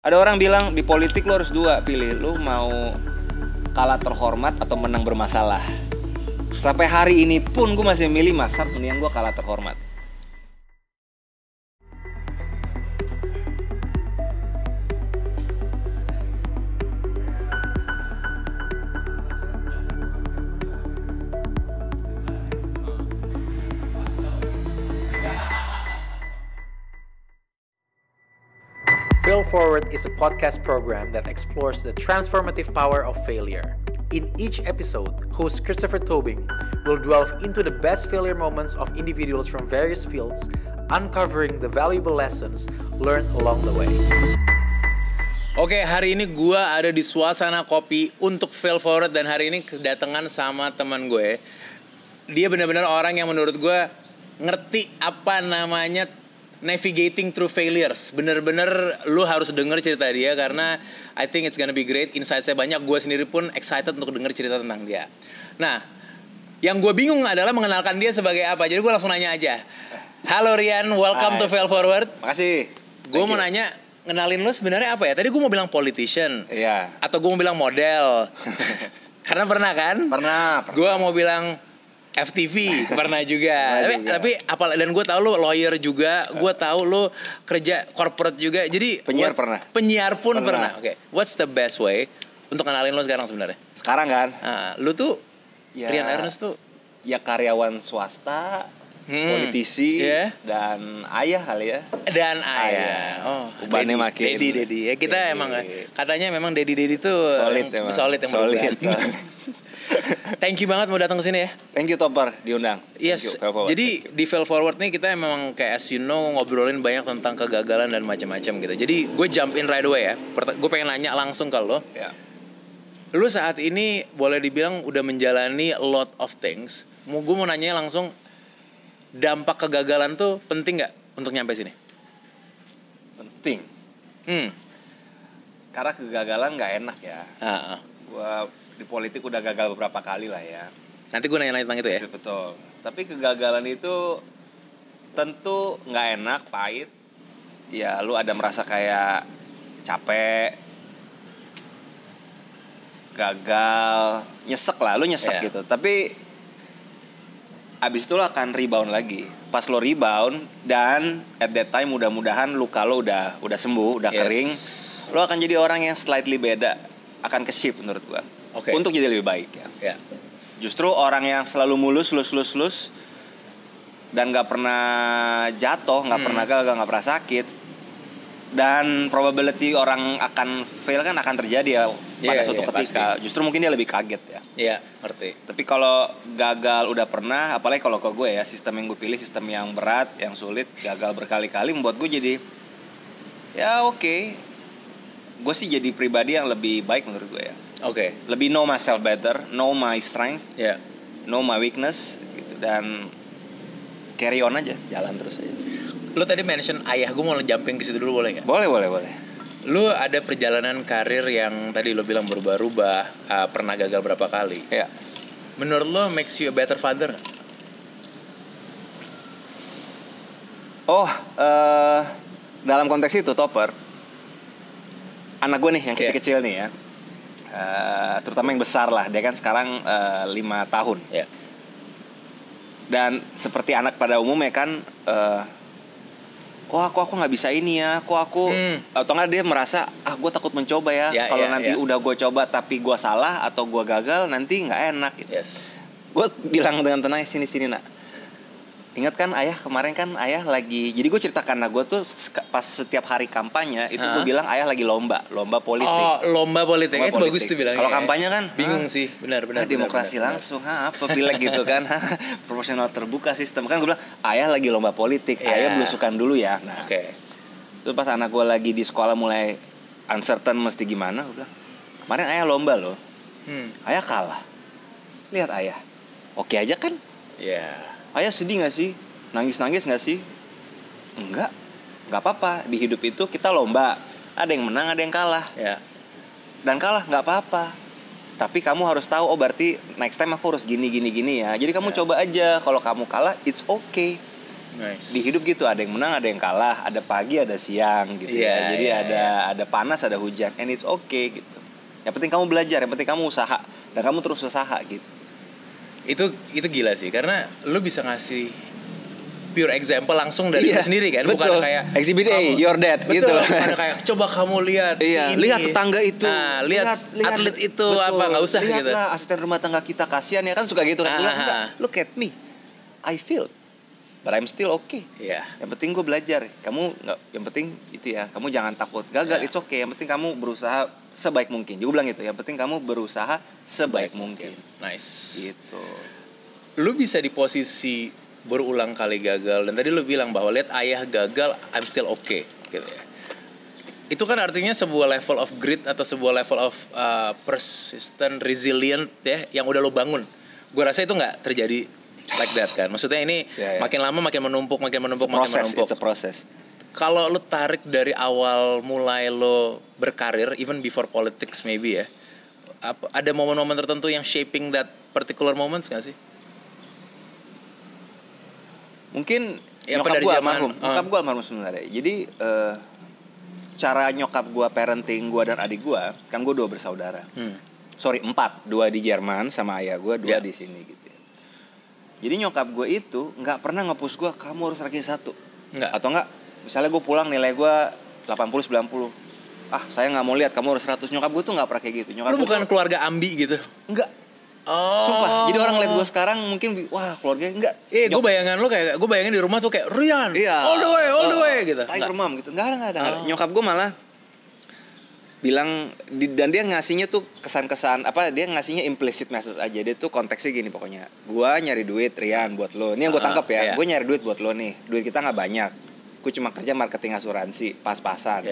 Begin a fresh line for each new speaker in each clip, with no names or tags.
Ada orang bilang di politik lu harus dua, pilih lu mau kalah terhormat atau menang bermasalah. Sampai hari ini pun gue masih milih Mazhab, mendingan gue kalah terhormat.
Fail Forward is a podcast program that explores the transformative power of failure. In each episode, host Christopher Tobing will delve into the best failure moments of individuals from various fields, uncovering the valuable lessons learned along the way.
Oke, hari ini gue ada di suasana kopi untuk Fail Forward dan hari ini kedatangan sama teman gue. Dia benar-benar orang yang menurut gue ngerti apa namanya navigating through failures. Bener-bener lu harus denger cerita dia karena I think it's gonna be great. Insight saya banyak, gue sendiri pun excited untuk denger cerita tentang dia. Nah, yang gue bingung adalah mengenalkan dia sebagai apa. Jadi gue langsung nanya aja. Halo Rian, welcome to Fail Forward.
Makasih.
Gue mau nanya, ngenalin lu sebenarnya apa ya? Tadi gue mau bilang politician.
Iya.
Atau gue mau bilang model. Karena pernah kan?
Pernah.
Gue mau bilang FTV pernah juga. tapi apa, dan gue tahu lu lawyer juga, gue tahu lu kerja corporate juga. Jadi penyiar pun pernah. Oke. What's the best way untuk kenalin lu sekarang sebenarnya?
Sekarang kan?
Lu tuh Rian Ernest tuh
ya karyawan swasta, politisi, dan ayah kali ya.
Dan ayah. Oh,
ubannya makin
Dedi ya. Kita emang katanya memang Dedi tuh solid yang Thank you banget mau datang ke sini ya.
Thank you Topper diundang.
Yes. Jadi di Fail Forward nih kita emang kayak as you know ngobrolin banyak tentang kegagalan dan macam-macam gitu. Jadi gue jump in right away ya. Gue pengen nanya langsung ke lo.
Yeah.
Lu saat ini boleh dibilang udah menjalani a lot of things. Gue mau nanya langsung, dampak kegagalan tuh penting nggak untuk nyampe sini?
Penting. Karena kegagalan nggak enak ya. Gue di politik udah gagal beberapa kali lah ya.
Nanti gue nanya tentang itu ya.
Betul. Tapi kegagalan itu tentu nggak enak, pahit. Ya lu ada merasa kayak capek, gagal, nyesek lah, lu nyesek gitu. Tapi abis itu lo akan rebound lagi. Pas lo rebound dan at that time mudah-mudahan luka lo udah sembuh, udah kering. Lo akan jadi orang yang slightly beda, akan ke-shift menurut gua. Untuk jadi lebih baik ya. Justru orang yang selalu mulus dan nggak pernah jatuh, nggak pernah gagal, nggak pernah sakit, dan probability orang akan fail kan akan terjadi ya pada suatu ketika. Pasti. Justru mungkin dia lebih kaget ya.
Iya, ngerti.
Tapi kalau gagal udah pernah, apalagi kalau ke gue ya, sistem yang gue pilih sistem yang berat, yang sulit, gagal berkali-kali membuat gue jadi ya gue sih jadi pribadi yang lebih baik menurut gue ya. Lebih know myself better, know my strength, know my weakness gitu, dan carry on aja, jalan terus aja.
Lu tadi mention ayah, gue mau jumping ke situ dulu boleh nggak?
Boleh.
Lu ada perjalanan karir yang tadi lu bilang berubah-ubah, pernah gagal berapa kali?
Iya.
Menurut lu makes you a better father nggak?
Dalam konteks itu Topper, anak gue nih yang kecil-kecil nih ya. Terutama yang besar lah, dia kan sekarang 5 tahun. Dan seperti anak pada umumnya kan, aku nggak bisa ini ya, aku atau nggak dia merasa gue takut mencoba ya. Kalau nanti udah gue coba tapi gue salah atau gue gagal nanti nggak enak gitu. Gue bilang dengan tenang, sini nak. Ingat kan ayah kemarin kan ayah lagi, jadi gue ceritakan gue tuh pas setiap hari kampanye itu gue bilang ayah lagi lomba politik.
Lomba politik itu bagus tuh bilangnya.
Kalau kampanye kan
bingung sih, benar.
Demokrasi langsung, apa pileg gitu kan, proporsional terbuka sistem kan. Gue bilang ayah lagi lomba politik, ayah belusukan dulu ya. Nah, terus pas anak gue lagi di sekolah mulai uncertain mesti gimana, gue bilang kemarin ayah lomba loh, ayah kalah, lihat ayah, oke aja kan? Ayah sedih gak sih? Nangis gak sih? Enggak, gak apa-apa. Di hidup itu kita lomba, ada yang menang, ada yang kalah. Dan kalah gak apa-apa. Tapi kamu harus tahu, berarti next time aku harus gini ya. Jadi kamu coba aja. Kalau kamu kalah, it's okay.
Nice.
Di hidup gitu, ada yang menang, ada yang kalah, ada pagi, ada siang gitu ya. Jadi ada panas, ada hujan, and it's okay gitu. Yang penting kamu belajar, yang penting kamu usaha dan kamu terus usaha gitu.
Itu gila sih, karena lu bisa ngasih pure example langsung dari lu sendiri kan, bukan kayak
exhibit A, your dad gitu.
Bukan kayak coba kamu lihat ini.
Lihat tetangga itu.
Nah, lihat atlet itu apa enggak usah gitu.
Lihatlah asisten rumah tangga kita, kasihan ya kan, suka gitu kan. Look at me. I feel but I'm still okay.
Iya.
Yang penting gue belajar. Kamu nggak, yang penting itu ya. Kamu jangan takut gagal. It's okay. Yang penting kamu berusaha sebaik mungkin. Juga bilang gitu. Yang penting kamu berusaha sebaik mungkin.
Nice.
Gitu.
Lu bisa di posisi berulang kali gagal, dan tadi lu bilang bahwa lihat ayah gagal, I'm still okay gitu ya. Itu kan artinya sebuah level of grit atau sebuah level of persistent, resilient ya, yang udah lu bangun. Gue rasa itu nggak terjadi like that kan. Maksudnya ini makin lama makin menumpuk.
It's a process.
Kalau lu tarik dari awal mulai lo berkarir, even before politics maybe ya, ada momen-momen tertentu yang shaping that particular moments nggak sih?
Mungkin
ya,
nyokap gue almarhum sebenarnya. Jadi cara nyokap gue parenting gue dan adik gue, kan gue 2 bersaudara. 4, 2 di Jerman sama ayah gue, 2 di sini gitu ya. Jadi nyokap gue itu nggak pernah nge-push gue kamu harus ranking 1. Atau enggak, misalnya gue pulang nilai gue 80-90, saya nggak mau lihat kamu harus 100. Nyokap gue tuh nggak pernah kayak gitu. Nyokap
lu bukan keluarga ambi gitu?
Enggak. Sumpah, jadi orang lihat gue sekarang mungkin wah keluarganya enggak.
Gue bayangin di rumah tuh kayak Rian, all the way gitu.
Tiger mom gitu. Enggak ada. Nyokap gue malah bilang dan dia ngasihnya tuh kesan-kesan dia ngasihnya implicit message aja. Dia tuh konteksnya gini pokoknya. Gue nyari duit Rian buat lo. Ini yang gue tangkap ya. Gue nyari duit buat lo nih. Duit kita nggak banyak. Gue cuma kerja marketing asuransi, pas-pasan.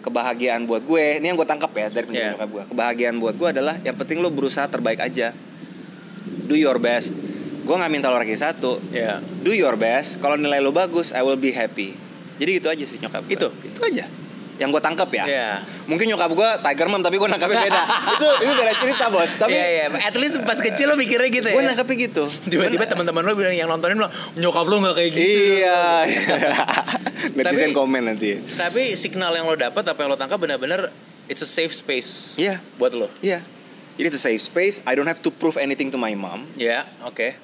Kebahagiaan buat gue, ini yang gue tangkap ya dari penjelasan nyokap gue. Kebahagiaan buat gue adalah yang penting lo berusaha terbaik aja. Do your best. Gue nggak minta lo ranking 1. Do your best. Kalau nilai lo bagus, I will be happy. Jadi gitu aja sih nyokap gue. Itu aja yang gue tangkap ya. Mungkin nyokap gue tiger mom, tapi gue nangkapnya beda. itu beda cerita bos. Tapi
at least pas kecil lo mikirnya gitu ya.
Gue nangkapnya gitu.
Tiba-tiba teman-teman lo bilang, yang nontonin bilang nyokap lo nggak kayak gitu.
Iya. Netizen komen nanti.
Tapi signal yang lo dapat, apa yang lo tangkap benar-benar it's a safe space. Buat lo.
Jadi it's a safe space. I don't have to prove anything to my mom.
Oke.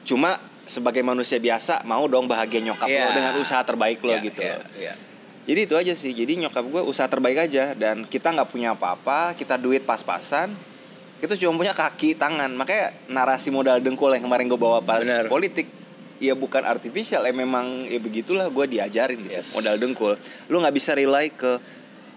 Cuma sebagai manusia biasa mau dong bahagia nyokap lo dengan usaha terbaik lo gitu. Jadi itu aja sih. Jadi nyokap gue usaha terbaik aja. Dan kita gak punya apa-apa. Kita duit pas-pasan. Kita cuma punya kaki, tangan. Makanya narasi modal dengkul yang kemarin gue bawa pas politik, ya bukan artificial. Memang ya begitulah gue diajarin gitu. Modal dengkul. Lu gak bisa rely ke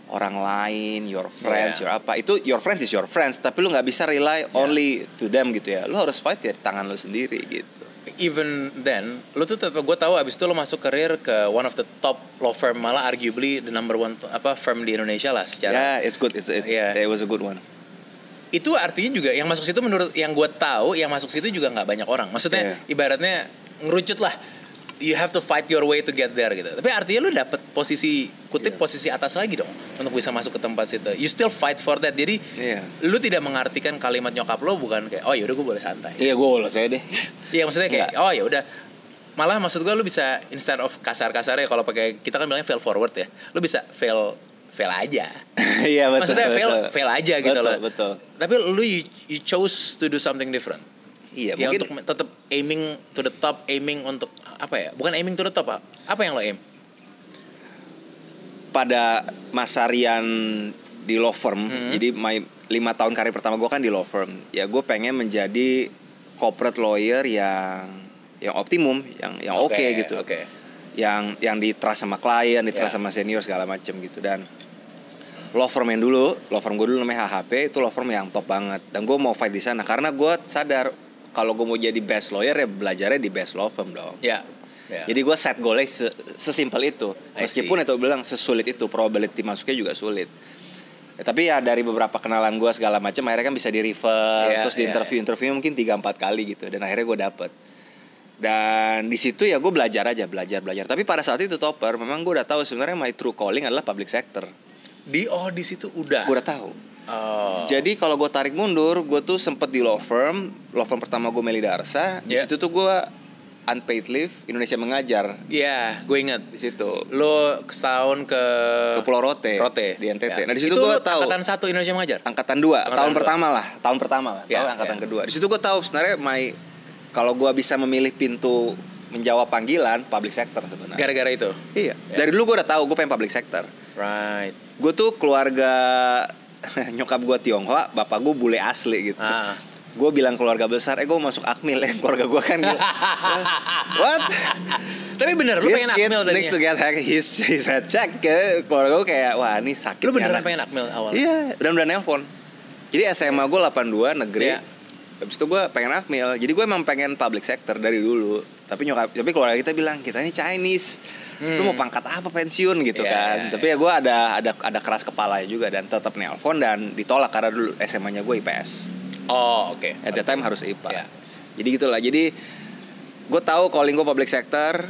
orang lain, your friends, your apa. Itu your friends is your friends. Tapi lu gak bisa rely only to them gitu ya. Lu harus fight ya tangan lu sendiri gitu.
Even then, lu tuh tetap, gue tahu abis itu lu masuk karir ke one of the top law firm, malah arguably the number one firm di Indonesia lah secara.
It's good. It was a good one.
Itu artinya juga yang masuk situ, menurut yang gue tahu, yang masuk situ juga nggak banyak orang. Maksudnya ibaratnya ngerucut lah. You have to fight your way to get there gitu. Tapi artinya lu dapet posisi posisi atas lagi dong untuk bisa masuk ke tempat situ. You still fight for that. Jadi lu tidak mengartikan kalimat nyokap lo bukan kayak oh yaudah gue boleh santai.
Iya gue boleh saya deh.
Iya maksudnya kayak oh ya udah. Malah maksud gue lu bisa instead of kasar-kasarnya, kalau pakai kita kan bilangnya fail forward ya. Lu bisa fail aja.
Iya betul.
Maksudnya fail aja gitu loh.
Betul.
Tapi lu you chose to do something different.
Iya,
ya,
mungkin
untuk tetap aiming to the top, aiming untuk apa ya? Bukan aiming to the top, apa yang lo aim?
Pada masa Rian di law firm, jadi 5 tahun karir pertama gue kan di law firm. Ya gue pengen menjadi corporate lawyer yang optimum, yang oke gitu. Yang di-trust sama klien, di-trust sama senior segala macem gitu. Dan law firm gue dulu namanya HHP, itu law firm yang top banget. Dan gue mau fight di sana karena gue sadar kalau gue mau jadi best lawyer ya belajarnya di best law firm dong. Jadi gue set goalnya sesimpel itu. Meskipun itu bilang sesulit itu, probability masuknya juga sulit. Tapi ya dari beberapa kenalan gue segala macam akhirnya kan bisa di-refer, terus di interview mungkin 3-4 kali gitu. Dan akhirnya gue dapet. Dan di situ ya gue belajar. Tapi pada saat itu topper, memang gue udah tahu sebenarnya my true calling adalah public sector.
Di situ udah.
Gue udah tahu. Jadi kalau gue tarik mundur, gue tuh sempet di law firm pertama gue Meli Darsa. Di situ tuh gue unpaid leave Indonesia Mengajar.
Iya, gue inget
di situ.
Lo setahun ke
Pulau Rote di NTT. Nah di situ gue tahu.
Angkatan 1 Indonesia Mengajar.
Angkatan 2 tahun pertama lah. Angkatan kedua. Di situ gue tahu sebenarnya kalau gue bisa memilih pintu menjawab panggilan public sector sebenarnya.
Gara-gara itu.
Iya. Dari dulu gue udah tahu gue pengen public sector.
Right.
Gue tuh keluarga nyokap gue Tionghoa, bapak gue bule asli gitu. Gue bilang keluarga besar, gue masuk Akmil ya. Keluarga gue kan what?
Tapi bener, lu pengen Akmil tadinya?
Next to get his head check. Keluarga gue kayak, wah ini sakit.
Lu beneran pengen Akmil awal?
Iya, udah nelpon. Jadi SMA gue 82 negeri. Habis itu gue pengen Akmil. Jadi gue emang pengen public sector dari dulu. Tapi keluarga kita bilang, kita ini Chinese. Lu mau pangkat apa pensiun gitu kan. Tapi ya gue ada keras kepala juga. Dan tetap nelpon dan ditolak karena dulu SMA-nya gue IPS.
Oh oke.
At that time harus IPA. Jadi gitulah. Jadi gue tahu calling gue public sector.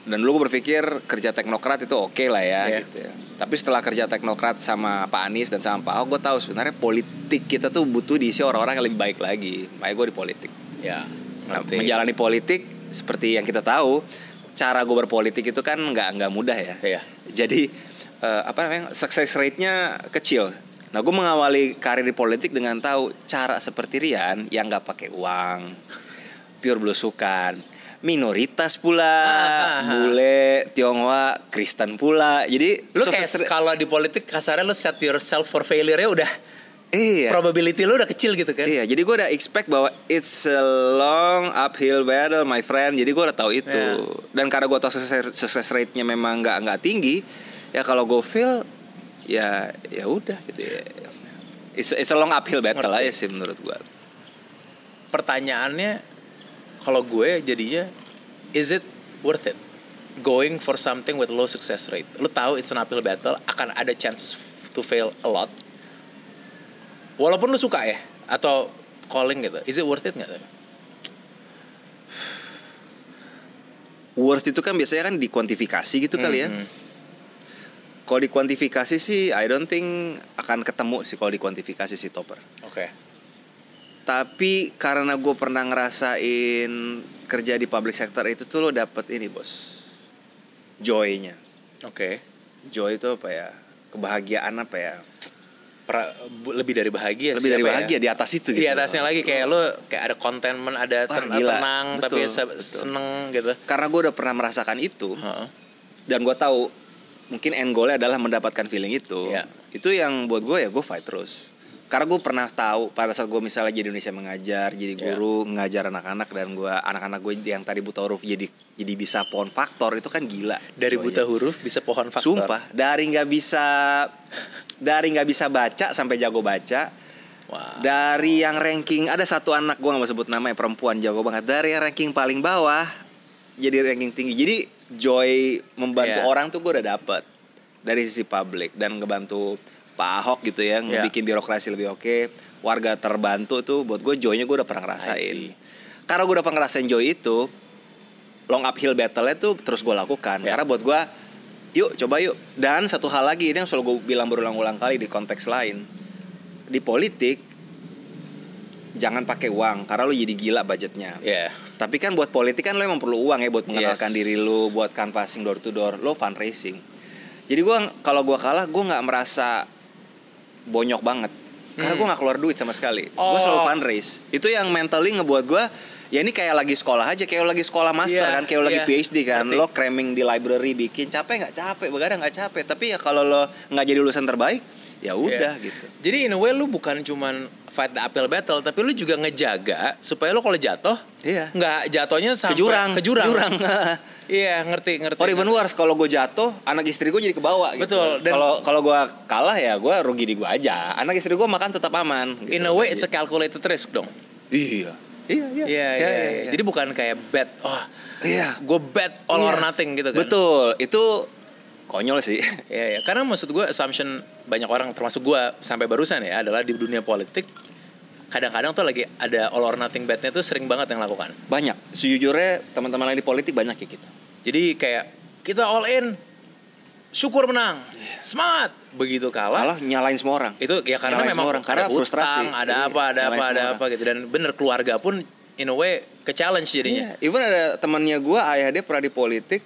Dan dulu gue berpikir kerja teknokrat itu oke lah ya gitu ya. Tapi setelah kerja teknokrat sama Pak Anies dan sama Pak Ahok, gue tahu sebenarnya politik kita tuh butuh diisi orang-orang yang lebih baik lagi. Makanya gue di politik. Menjalani politik seperti yang kita tahu, cara gue berpolitik itu kan nggak mudah ya. Jadi success rate-nya kecil. Nah, gue mengawali karir di politik dengan tahu cara seperti Rian yang nggak pakai uang, pure belusukan, minoritas pula, bule, Tionghoa, Kristen pula. Jadi
lu kayak kalau di politik kasarnya lu set yourself for failure-nya udah probability lu udah kecil gitu kan.
Iya, jadi gue udah expect bahwa it's a long uphill battle my friend. Jadi gue udah tahu itu. Dan karena gue tahu success rate-nya memang nggak tinggi, ya kalau gue fail ya udah gitu ya. It's a long uphill battle aja sih menurut gue.
Pertanyaannya kalau gue jadinya, is it worth it going for something with low success rate? Lu tahu it's an uphill battle, akan ada chances to fail a lot. Walaupun lu suka ya atau calling gitu, is it worth it nggak?
Worth itu kan biasanya kan dikuantifikasi gitu kali ya. Kalau dikuantifikasi sih, I don't think akan ketemu sih kalau dikuantifikasi si Topper.
Oke.
Tapi karena gue pernah ngerasain kerja di public sector itu tuh lo dapet ini bos, joy-nya.
Oke.
Joy itu apa ya? Kebahagiaan apa ya?
Lebih dari bahagia.
Lebih dari bahagia di atas itu gitu.
Di atasnya lagi kayak lo kayak ada contentment, ada tenang, betul, tapi seneng gitu.
Karena gue udah pernah merasakan itu, dan gue tahu mungkin end goal-nya adalah mendapatkan feeling itu. Itu yang buat gue ya gue fight terus. Karena gue pernah tahu pada saat gue misalnya jadi Indonesia Mengajar, jadi guru, ngajar anak-anak, dan anak-anak gue yang tadi buta huruf jadi bisa pohon faktor, itu kan gila.
Dari buta huruf bisa pohon faktor.
Sumpah, dari nggak bisa baca sampai jago baca.
Wow.
Dari yang ranking, ada satu anak gue nggak mau sebut namanya, perempuan jago banget. Dari yang ranking paling bawah jadi ranking tinggi. Jadi joy membantu orang tuh gue udah dapet dari sisi publik, dan ngebantu Pak Ahok gitu ya, bikin birokrasi lebih oke, warga terbantu tuh buat gue joy-nya gue udah pernah ngerasain. Karena gue udah pernah ngerasain joy itu, long uphill battle-nya tuh terus gue lakukan. Karena buat gue, coba yuk. Dan satu hal lagi, ini yang selalu gue bilang berulang-ulang kali di konteks lain, di politik jangan pakai uang karena lo jadi gila budgetnya. Tapi kan buat politik kan lo emang perlu uang ya buat mengenalkan diri lo, buat canvassing door to door, lo fundraising. Jadi kalau gue kalah, gue nggak merasa bonyok banget karena gue nggak keluar duit sama sekali. Gue selalu fundraise. Itu yang mentally ngebuat gue, ya ini kayak lagi sekolah aja, kayak lagi sekolah master kan, kayak lagi PhD kan. Lo cramming di library, bikin capek nggak capek, begadang nggak capek. Tapi ya kalau lo nggak jadi lulusan terbaik, ya udah gitu.
Jadi in a way lu bukan cuman fight the uphill battle, tapi lu juga ngejaga supaya lu kalau jatuh nggak jatuhnya sampai ke jurang. Iya, ngerti.
Or even worse, kalau gue jatuh, anak istri gue jadi kebawa gitu.
Betul.
Kalau gue kalah ya gue rugi di gue aja. Anak istri gue makan tetap aman gitu.
In a way it's a calculated risk dong.
Iya.
Jadi bukan kayak bet, gue bet all or nothing gitu kan.
Betul, itu konyol sih.
Iya. Karena maksud gue assumption banyak orang termasuk gue sampai barusan ya adalah di dunia politik kadang-kadang tuh lagi ada all or nothing bet-nya tuh sering banget yang lakukan.
Banyak. Sejujurnya teman-teman lain di politik banyak kayak gitu.
Jadi kayak kita all in, syukur menang, smart. Begitu kalah
nyalain semua orang.
Itu ya karena
nyalain
memang
karena frustrasi.
Ada apa gitu. Dan bener keluarga pun in a way ke-challenge jadinya.
Even ada temannya gue, ayah dia pernah di politik.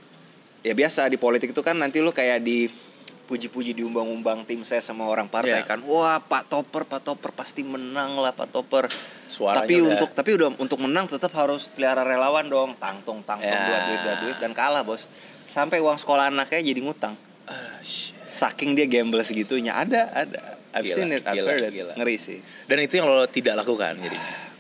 Ya biasa di politik itu kan nanti lu kayak dipuji-puji, diumbang-umbang tim ses sama orang partai kan. Wah, Pak Topper pasti menang lah Pak Topper.
Suaranya
tapi untuk menang tetap harus pelihara relawan dong. Tangtung duit dan kalah, Bos. Sampai uang sekolah anaknya jadi ngutang. Saking dia gamble segitunya. Ada. I've seen it, I've heard it. Ngeri sih.
Dan itu yang lo tidak lakukan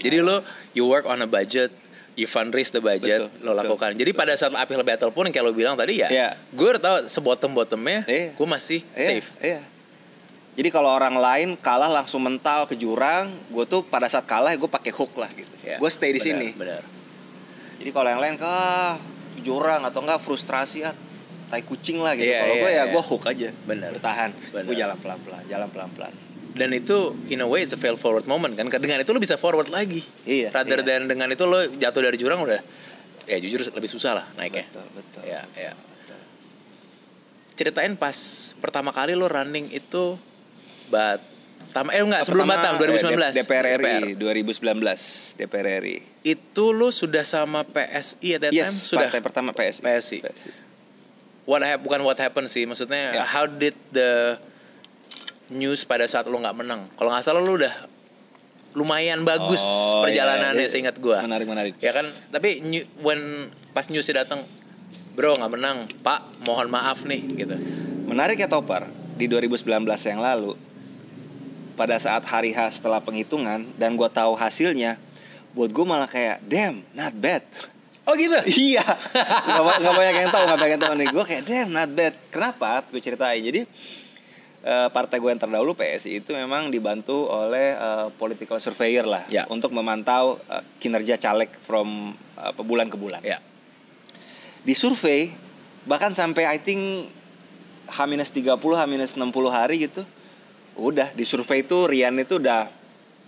jadi lo you work on a budget, you fundraise the budget, lo lakukan. Jadi pada saat uphill battle pun yang kayak lo bilang tadi gue udah tahu sebottom-bottomnya gue masih safe.
Jadi kalau orang lain kalah langsung mental ke jurang, gue tuh pada saat kalah gue pakai hook lah gitu. Gue stay di sini.
Benar.
Jadi kalau yang lain ke jurang atau enggak frustrasi tai kucing lah gitu. Kalau gue gue hook aja. Bertahan. Gue jalan pelan-pelan. Dan
itu in a way it's a fail forward moment kan. Dengan itu lo bisa forward lagi. Rather than dengan itu lo jatuh dari jurang udah jujur lebih susah lah naiknya.
Betul.
Ya. Ceritain pas pertama kali lo running itu sebelum Batam 2019
DPR RI 2019 DPR RI.
Itu lo sudah sama PSI at that time? Sudah.
Partai pertama PSI.
What happened sih, maksudnya how did the news pada saat lo nggak menang? Kalau nggak salah lo udah lumayan bagus perjalanannya seingat gue.
Menarik.
Ya kan, tapi pas newsnya datang, bro nggak menang, Pak mohon maaf nih gitu.
Menarik ya Topar, di 2019 yang lalu pada saat hari H setelah penghitungan dan gue tahu hasilnya, buat gue malah kayak damn not bad.
Oh gitu?
Iya. Gak banyak yang tahu nih. Gue kayak damn not bad. Kenapa? Gue ceritain. Jadi partai gue yang terdahulu PSI itu memang dibantu oleh political surveyor lah untuk memantau kinerja caleg from bulan ke bulan. Di survei bahkan sampai I think H-30, H-60 hari gitu. Udah di survei itu Rian itu udah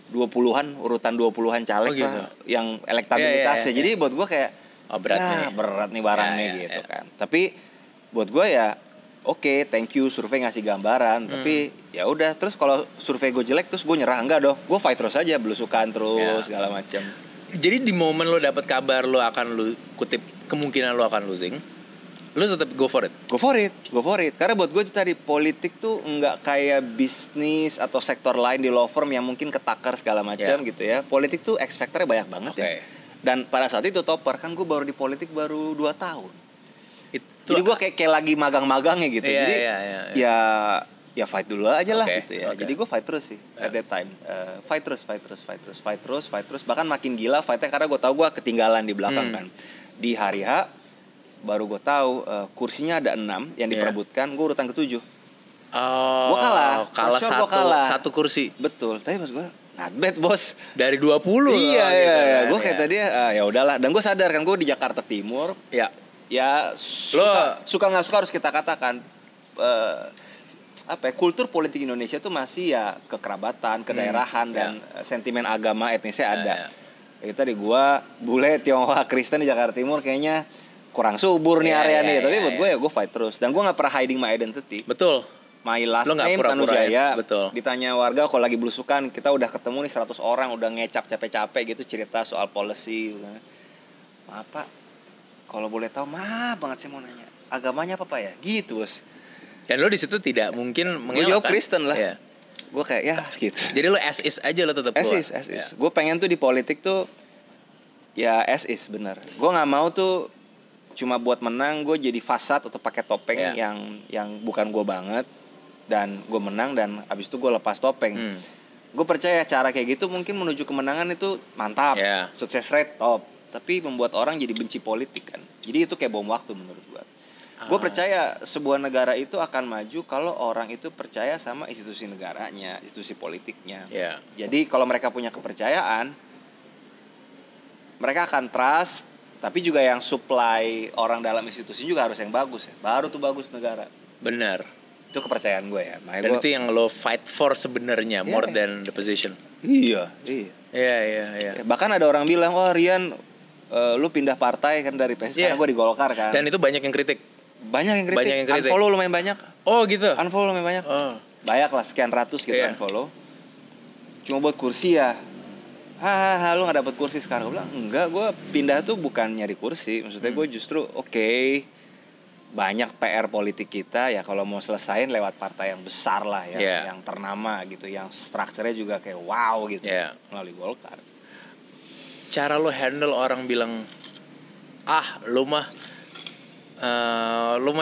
20-an, urutan 20-an caleg lah yang elektabilitasnya. Jadi buat gue kayak berat nih barangnya gitu kan. Tapi buat gue oke, thank you survei ngasih gambaran. Tapi ya udah, terus kalau survei gue jelek terus gue nyerah, enggak dong. Gue fight terus aja, belusukan terus segala macam.
Jadi di momen lo dapet kabar lo akan kemungkinan lo akan losing, lo tetap go for it. Karena buat gue tadi politik tuh nggak kayak bisnis atau sektor lain di law firm yang mungkin ketakar segala macam gitu ya. Politik tuh X factor-nya banyak banget ya. Dan pada saat itu Topper kan gue baru di politik baru 2 tahun. Jadi gue kayak lagi magang-magangnya gitu. Jadi ya fight dulu aja lah gitu ya. Jadi gue fight terus sih at that time. Fight terus. Bahkan makin gila fightnya karena gue tahu gue ketinggalan di belakang kan. Di hari H baru gue tahu kursinya ada 6 yang diperebutkan, gue urutan ke-7. Gue kalah satu kursi.
Betul. Tapi pas gue not bad bos.
Dari 20.
Iya. Gue kayak tadi ya udahlah. Dan gue sadar kan gue di Jakarta Timur. Ya suka nggak suka harus kita katakan kultur politik Indonesia tuh masih ya kekerabatan, kedaerahan dan sentimen agama etnisnya ada. Itu tadi gue bule Tionghoa Kristen di Jakarta Timur kayaknya kurang subur nih area nih. Tapi buat gue gue fight terus. Dan gue nggak pernah hiding my identity.
Betul.
My last name Tanujaya. Ditanya warga kalau lagi belusukan, kita udah ketemu nih 100 orang, udah ngecap capek-capek gitu cerita soal policy. Maaf Pak, kalau boleh tahu maaf banget saya mau nanya, agamanya apa Pak ya? Gitu bos.
Dan lo di situ tidak mungkin mengelak.
Gue jawab Kristen lah. Gue kayak gitu.
Jadi lo as is aja lo tetap
keluar. As is. Gue pengen tuh di politik tuh ya as is bener. Gue nggak mau tuh cuma buat menang gue jadi fasad atau pakai topeng yang bukan gue banget. Dan gue menang dan abis itu gue lepas topeng. Gue percaya cara kayak gitu mungkin menuju kemenangan itu mantap, sukses rate top. Tapi membuat orang jadi benci politik kan. Jadi itu kayak bom waktu menurut gue. Gue percaya sebuah negara itu akan maju kalau orang itu percaya sama institusi negaranya, institusi politiknya. Jadi kalau mereka punya kepercayaan, mereka akan trust. Tapi juga yang supply orang dalam institusi juga harus yang bagus ya. Baru tuh bagus negara.
Benar.
Itu kepercayaan gue ya.
Dan itu yang lo fight for sebenarnya more than the position.
Iya. Bahkan ada orang bilang, Rian, lu pindah partai kan dari PSI karena gue di Golkar kan.
Dan itu banyak yang kritik.
Banyak yang kritik. Unfollow lumayan banyak.
Oh gitu.
Unfollow lumayan banyak. Banyak lah, sekian ratus gitu unfollow. Cuma buat kursi ya. lu nggak dapet kursi sekarang. Gue bilang enggak, gue pindah tuh bukan nyari kursi, maksudnya gue justru banyak PR politik kita ya, kalau mau selesain lewat partai yang besar lah ya, yang ternama gitu, yang strukturnya juga kayak wow gitu, melalui Golkar.
Cara lo handle orang bilang lu mah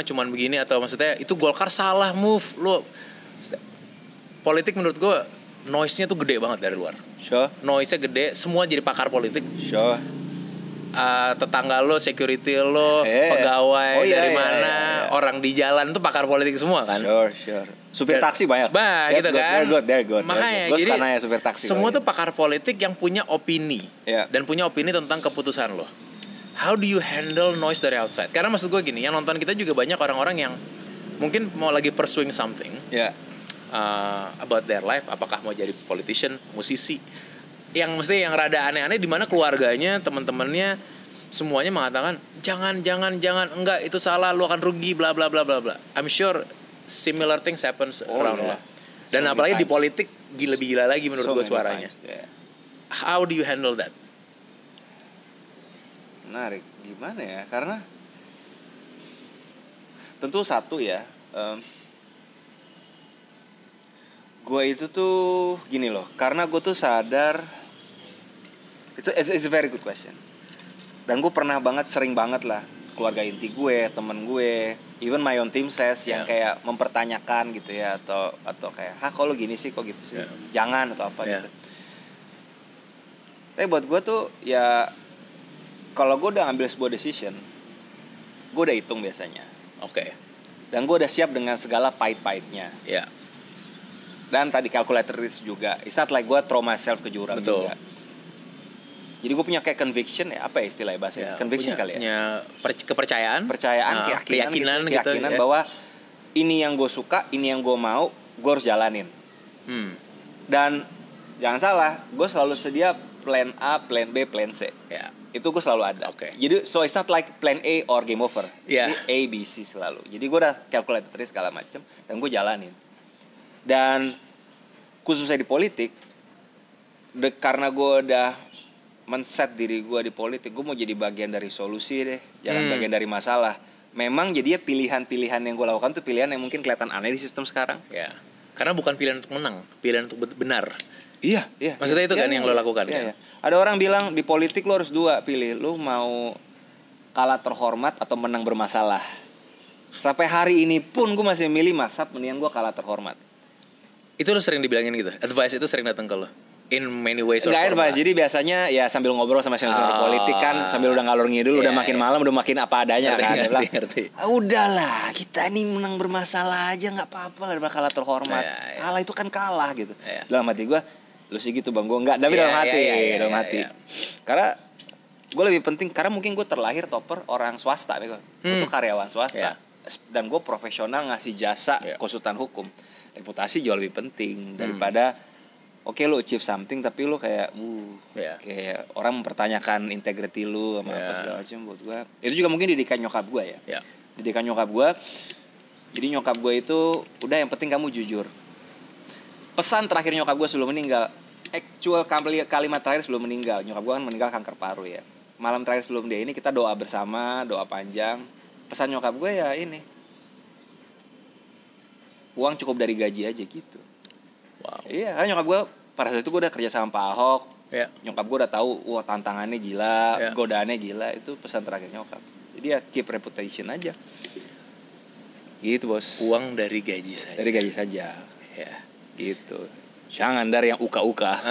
cuman begini, atau maksudnya itu Golkar salah move lo. Politik menurut gue noise-nya tuh gede banget dari luar.
Sure.
Noise-nya gede, semua jadi pakar politik.
Sure.
Tetangga lo, security lo, pegawai dari mana, orang di jalan tuh pakar politik semua kan.
Sure. Supir taksi banyak.
Gitu kan.
They're good.
Makanya
jadi
ya,
supir taksi
semua tuh pakar politik yang punya opini dan punya opini tentang keputusan lo. How do you handle noise dari outside? Karena maksud gue gini, yang nonton kita juga banyak orang-orang yang mungkin mau lagi pursuing something about their life, apakah mau jadi politician, musisi, yang mesti yang rada aneh-aneh, di mana keluarganya, teman-temannya semuanya mengatakan jangan, enggak, itu salah, lu akan rugi, bla bla bla bla bla. I'm sure similar things happens around lo. Dan apalagi di politik lebih gila lagi menurut gue suaranya. How do you handle that?
Menarik, gimana ya? Karena tentu satu ya, gue itu tuh gini loh, karena gue tuh sadar, it's a very good question. Dan gue pernah sering banget lah, keluarga inti gue, temen gue, even my own team says yang kayak mempertanyakan gitu ya, atau kayak, kok lo gini sih, kok gitu sih, jangan atau apa gitu. Tapi buat gue tuh ya, kalau gue udah ambil sebuah decision, gue udah hitung biasanya. Dan gue udah siap dengan segala pahit-pahitnya. Dan tadi calculated risk juga. It's not like gue throw myself ke jurang juga. Jadi gue punya kayak conviction ya, apa ya istilahnya bahasa? Conviction kali ya.
Kepercayaan,
keyakinan gitu, bahwa ini yang gue suka, ini yang gue mau, gue harus jalanin. Dan jangan salah, gue selalu sedia plan A, plan B, plan C. Itu gue selalu ada. Jadi so it's not like plan A or game over. Jadi A, B, C selalu. Jadi gue udah calculated risk segala macam dan gue jalanin. Dan khususnya di politik, karena gue udah men-set diri gue di politik, gue mau jadi bagian dari solusi deh, jangan bagian dari masalah. Memang jadinya pilihan-pilihan yang gue lakukan tuh pilihan yang mungkin kelihatan aneh di sistem sekarang.
Karena bukan pilihan untuk menang, pilihan untuk benar.
Iya.
Maksudnya itu kan yang lo lakukan kan?
Ada orang bilang di politik lo harus dua, pilih lo mau kalah terhormat atau menang bermasalah. Sampai hari ini pun gue masih milih mendingan gue kalah terhormat.
Itu lo sering dibilangin gitu? Advice itu sering datang ke lo? In many ways or
form? Nggak advice, jadi biasanya ya sambil ngobrol sama senior politik kan, sambil udah ngalor ngidul, udah makin malam, udah makin apa adanya kan.
Ngerti.
Udahlah, kita ini menang bermasalah aja, nggak apa-apa lah daripada kalah terhormat. Kalah itu kan kalah gitu. Dalam hati gue, lu sih gitu bang, gue nggak, tapi dalam hati. Karena gue lebih penting, karena mungkin gue terlahir topper orang swasta, gue tuh karyawan swasta, dan gue profesional ngasih jasa konsultan hukum. Reputasi jauh lebih penting daripada lo achieve something tapi lo kayak kayak orang mempertanyakan integrity lo sama apa segala macam. Buat gue itu juga mungkin didikan nyokap gue ya. Didikan nyokap gue. Jadi nyokap gue itu udah yang penting kamu jujur. Pesan terakhir nyokap gue sebelum meninggal, actual kalimat terakhir sebelum meninggal, nyokap gue kan meninggal kanker paru ya. Malam terakhir sebelum dia ini kita doa bersama, doa panjang. Pesan nyokap gue ya ini, uang cukup dari gaji aja gitu.
Wow.
Iya, kan nyokap gue pada saat itu gue udah kerja sama Pak Ahok. Nyokap gue udah tahu, tantangannya gila, godaannya gila. Itu pesan terakhir nyokap. Jadi ya keep reputation aja. Gitu bos.
Uang dari gaji saja.
Dari gaji saja. Gitu. Jangan dari yang uka-uka.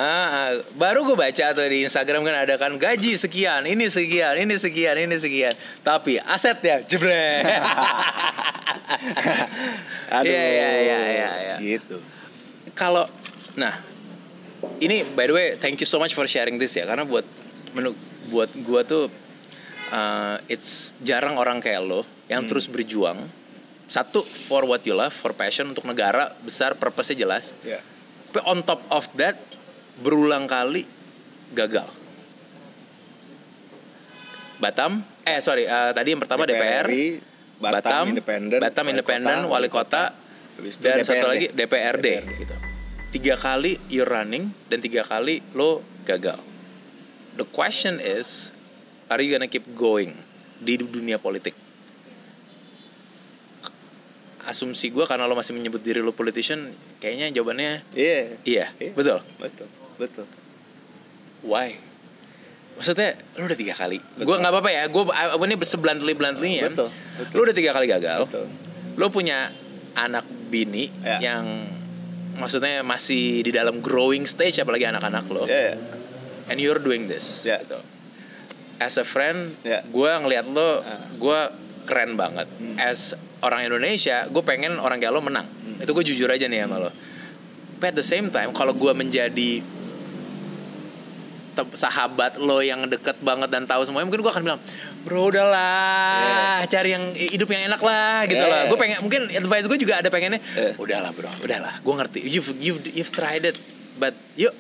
Baru gue baca tuh di Instagram kan ada kan gaji sekian, ini sekian. Tapi asetnya jebret.
Aduh.
Iya.
Gitu.
Kalau ini by the way thank you so much for sharing this ya, karena buat gue tuh it's jarang orang kayak lo yang terus berjuang. Satu, for what you love, for passion, untuk negara besar, purpose-nya jelas. Tapi on top of that berulang kali gagal. Tadi yang pertama DPR, Batam Independen, Wali Kota, dan DPRD. Satu lagi DPRD. Gitu. 3 kali you're running dan 3 kali lo gagal. the question is, are you gonna keep going di dunia politik? Asumsi gue karena lo masih menyebut diri lo politician, kayaknya jawabannya iya. Betul. Why? Maksudnya lo udah 3 kali. Gue nggak apa-apa ya. Gue ini sebluntly ya.
Betul.
Lo udah 3 kali gagal.
Betul.
Lo punya anak bini yang maksudnya masih di dalam growing stage, apalagi anak-anak lo. And you're doing this. Gitu. As a friend, gue ngelihat lo, gue keren banget. As orang Indonesia, gue pengen orang kayak lo menang. Itu gue jujur aja nih sama lo. But at the same time, kalau gue menjadi sahabat lo yang deket banget dan tahu semuanya, mungkin gue akan bilang, bro udahlah, cari yang hidup yang enak lah gitu lah. Gue pengen, mungkin advice gue juga ada pengennya, udahlah bro, udahlah, gue ngerti, you've tried it, but yuk,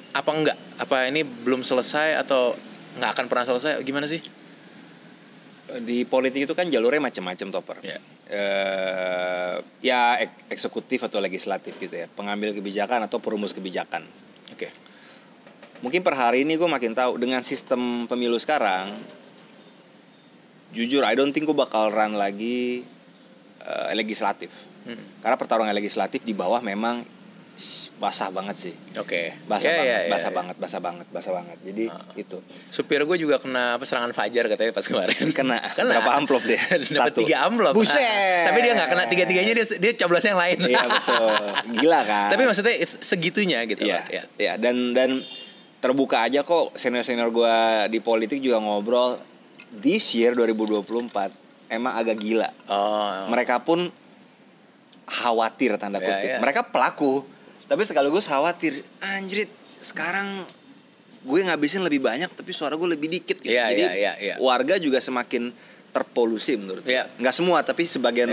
apa enggak? Apa ini belum selesai atau nggak akan pernah selesai? Gimana sih?
Di politik itu kan jalurnya macam-macam, Topper. Ya eksekutif atau legislatif gitu ya, pengambil kebijakan atau perumus kebijakan.
Oke.
Mungkin per hari ini gue makin tahu dengan sistem pemilu sekarang, jujur I don't think gue bakal run lagi legislatif. Karena pertarungan legislatif di bawah memang basah banget sih.
Oke.
Basah banget. Jadi itu.
Supir gue juga kena serangan fajar katanya pas kemarin.
Kena. Berapa amplop dia?
Dapat 3 amplop.
Buset.
Tapi dia nggak kena 3-3-nya, dia coblos yang lain.
Iya betul. Gila kan.
Tapi maksudnya segitunya gitu.
Iya. Dan terbuka aja kok, senior gue di politik juga ngobrol. This year 2024 emang agak gila. Mereka pun khawatir tanda kutip. Mereka pelaku. Tapi sekaligus khawatir, anjrit sekarang gue ngabisin lebih banyak tapi suara gue lebih dikit gitu. Jadi warga juga semakin terpolusi menurut gue. Nggak semua tapi sebagian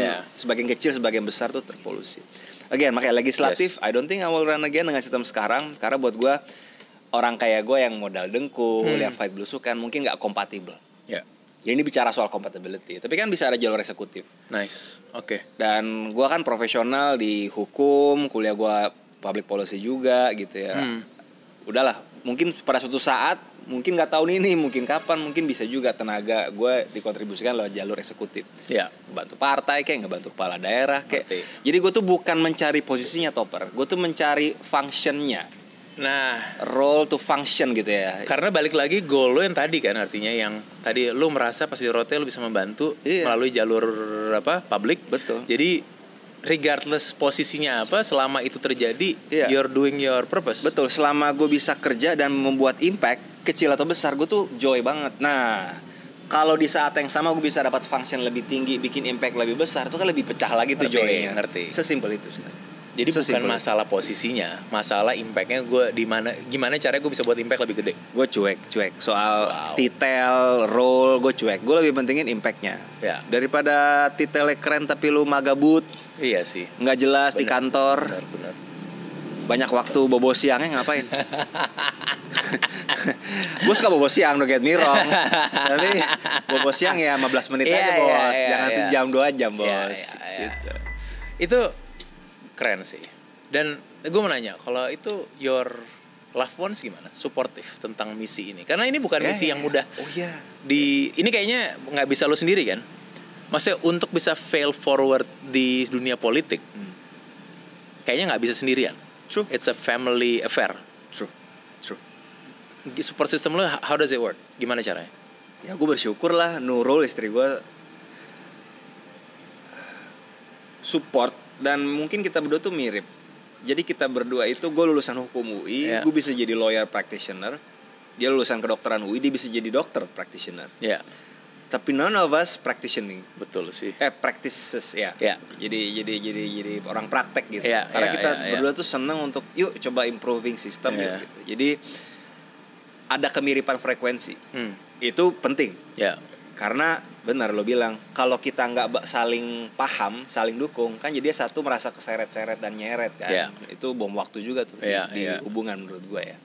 kecil, sebagian besar tuh terpolusi. Again, makanya legislatif, I don't think I will run again dengan sistem sekarang. Karena buat gue, orang kayak gue yang modal dengkul, yang fight belusukan mungkin nggak kompatibel. Jadi ini bicara soal compatibility. Tapi kan bisa ada jalur eksekutif.
Nice, oke.
Dan gue kan profesional di hukum, kuliah gue public policy juga gitu ya. Udahlah, mungkin pada suatu saat, mungkin nggak tahun ini, mungkin kapan, mungkin bisa juga tenaga gue dikontribusikan lewat jalur eksekutif. Bantu partai kayak, ngebantu kepala daerah kayak. Jadi gue tuh bukan mencari posisinya, Topper. Gue tuh mencari functionnya.
Nah,
role to function gitu ya.
Karena balik lagi goal lo yang tadi kan, artinya yang tadi lo merasa pas di rote lo bisa membantu melalui jalur publik.
Betul.
Jadi regardless posisinya apa, selama itu terjadi, you're doing your purpose.
Betul, selama gue bisa kerja dan membuat impact kecil atau besar, gue tuh joy banget. Nah, kalau di saat yang sama gue bisa dapat function lebih tinggi, bikin impact lebih besar, itu kan lebih pecah lagi tuh joy-nya.
Ngerti.
Sesimpel itu.
Jadi bukan masalah posisinya, masalah impactnya gue gimana caranya gue bisa buat impact lebih gede.
Gue cuek soal titel, role, gue cuek. Gue lebih pentingin impactnya. Daripada titelnya keren tapi lu magabut.
Iya sih.
Nggak jelas di kantor.
Benar.
Banyak waktu bobo siangnya ngapain? Gue suka bobo siang, don't get me wrong. Tapi bobo siang ya 15 menit aja bos. Jangan sejam 2 jam bos. Gitu.
Itu keren sih. Dan gue mau nanya, kalau itu your loved ones gimana? Supportive tentang misi ini? Karena ini bukan misi yang mudah. Ini kayaknya nggak bisa lo sendiri kan? Maksudnya untuk bisa fail forward di dunia politik, kayaknya nggak bisa sendirian.
True.
It's a family affair.
True.
Support system lo, how does it work? Gimana caranya?
Ya gue bersyukur lah, Nurul istri gue support. Dan mungkin kita berdua tuh mirip. Jadi kita berdua itu, gue lulusan hukum UI, gue bisa jadi lawyer practitioner. Dia lulusan kedokteran UI, dia bisa jadi dokter practitioner. Tapi none of us practicing.
Betul sih.
Practices Jadi orang praktek gitu. Karena kita berdua tuh seneng untuk yuk coba improving system gitu. Jadi ada kemiripan frekuensi. Itu penting. Karena benar lo bilang, kalau kita nggak saling paham, saling dukung, kan jadi satu merasa keseret-seret dan nyeret kan. Itu bom waktu juga tuh di hubungan menurut gue ya.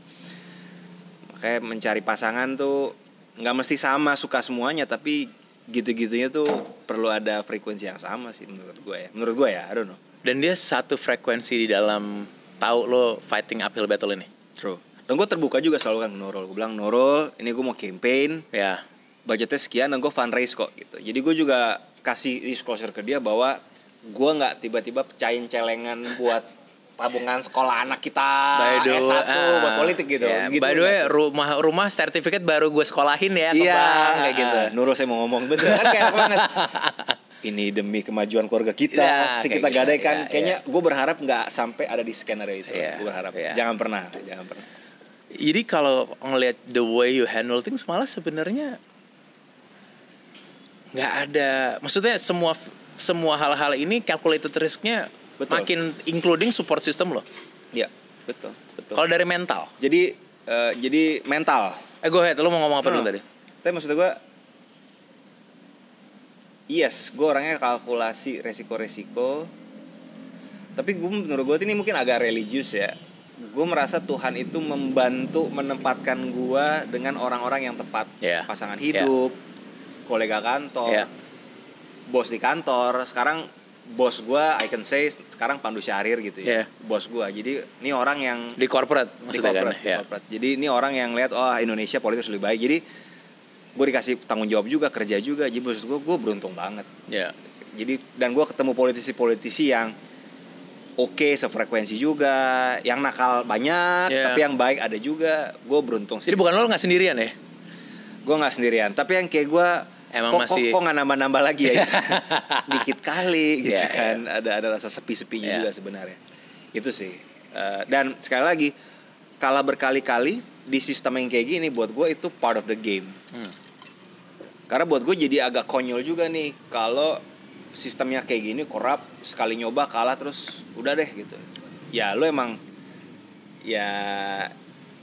Makanya mencari pasangan tuh nggak mesti sama suka semuanya, tapi gitu-gitunya tuh perlu ada frekuensi yang sama sih menurut gue ya. I don't know.
Dan dia satu frekuensi di dalam tahu lo fighting uphill battle ini.
True. Dan gue terbuka juga selalu kan Nurul. Gue bilang, Nurul, ini gue mau campaign.
Ya.
Budgetnya sekian dan gue fundraise kok gitu. Jadi gue juga kasih disclosure ke dia bahwa gue nggak tiba-tiba pecahin celengan buat tabungan sekolah anak kita S1 buat politik gitu.
Yeah.
Gitu
by the way, rumah sertifikat baru gue sekolahin ya ke bank kayak gitu.
Nurul saya mau ngomong betul kan kayak banget. Ini demi kemajuan keluarga kita, kita
gitu,
gadaikan. Kayaknya gue berharap nggak sampai ada di skenario itu. Gue berharap jangan pernah.
Jadi kalau ngelihat the way you handle things malah sebenarnya nggak ada, maksudnya semua hal-hal ini calculated risknya makin including support system loh.
Iya, betul.
Kalau dari mental.
Jadi mental.
Go ahead, lo mau ngomong apa dulu tadi?
Tapi maksud gue, yes, gue orangnya kalkulasi resiko-resiko. Tapi menurut gue ini mungkin agak religius ya. Gue merasa Tuhan itu membantu menempatkan gue dengan orang-orang yang tepat. Pasangan hidup, kolega kantor, bos di kantor. Sekarang bos gue, I can say sekarang Pandu Syahrir gitu ya. Bos gue. Jadi ini orang yang
di corporate maksudnya
corporate. Jadi ini orang yang lihat Indonesia politik lebih baik. Jadi gue dikasih tanggung jawab juga, kerja juga. Jadi maksud gue beruntung banget. Jadi dan gue ketemu politisi-politisi yang oke, sefrekuensi juga, yang nakal banyak, tapi yang baik ada juga. Gue beruntung sih.
Jadi bukan lo nggak sendirian ya?
Gue nggak sendirian, tapi yang kayak gue kok nggak nambah lagi ya? Dikit kali gitu kan. Ada rasa sepi-sepinya juga sebenarnya. Itu sih. Dan sekali lagi, kalah berkali-kali di sistem yang kayak gini buat gue itu part of the game. Karena buat gue jadi agak konyol juga nih kalau sistemnya kayak gini, korup, sekali nyoba kalah terus udah deh gitu. Ya lo emang ya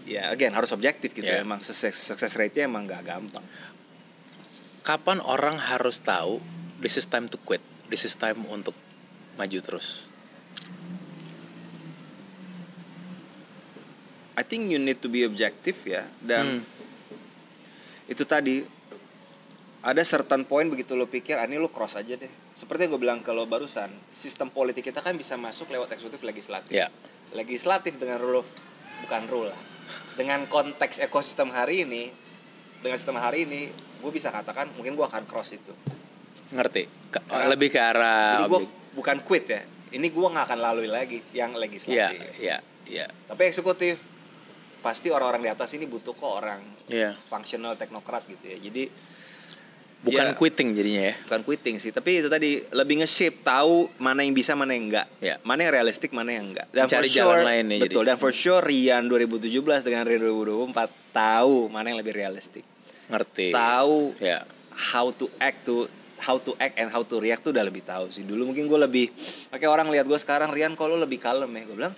again harus objektif gitu. Emang success rate-nya emang gak gampang.
Kapan orang harus tahu this is time to quit, this is time untuk maju terus?
I think you need to be objective ya. Dan itu tadi ada certain point begitu lo pikir ini lo cross aja deh. Seperti yang gue bilang kalau barusan, sistem politik kita kan bisa masuk lewat eksekutif legislatif. Legislatif dengan rule dengan konteks ekosistem hari ini, dengan sistem hari ini, gue bisa katakan mungkin gue akan cross itu.
Ngerti? Lebih ke arah.
Jadi gue bukan quit ya. Ini gue nggak akan lalui lagi yang legislatif. Tapi eksekutif pasti orang-orang di atas ini butuh kok orang functional teknokrat gitu ya. Jadi
bukan quitting jadinya ya.
Bukan quitting sih, tapi itu tadi lebih nge-shape, tahu mana yang bisa, mana yang enggak. Mana yang realistik, mana yang enggak. Dan
cari jalan lain ya.
Betul, dan for sure Rian 2017 dengan Rian 2024 tahu mana yang lebih realistik.
Ngerti.
Tahu how to act and how to react tuh udah lebih tahu sih. Dulu mungkin gue lebih kayak orang lihat gue sekarang, Rian kok lo lebih kalem ya. Gue bilang,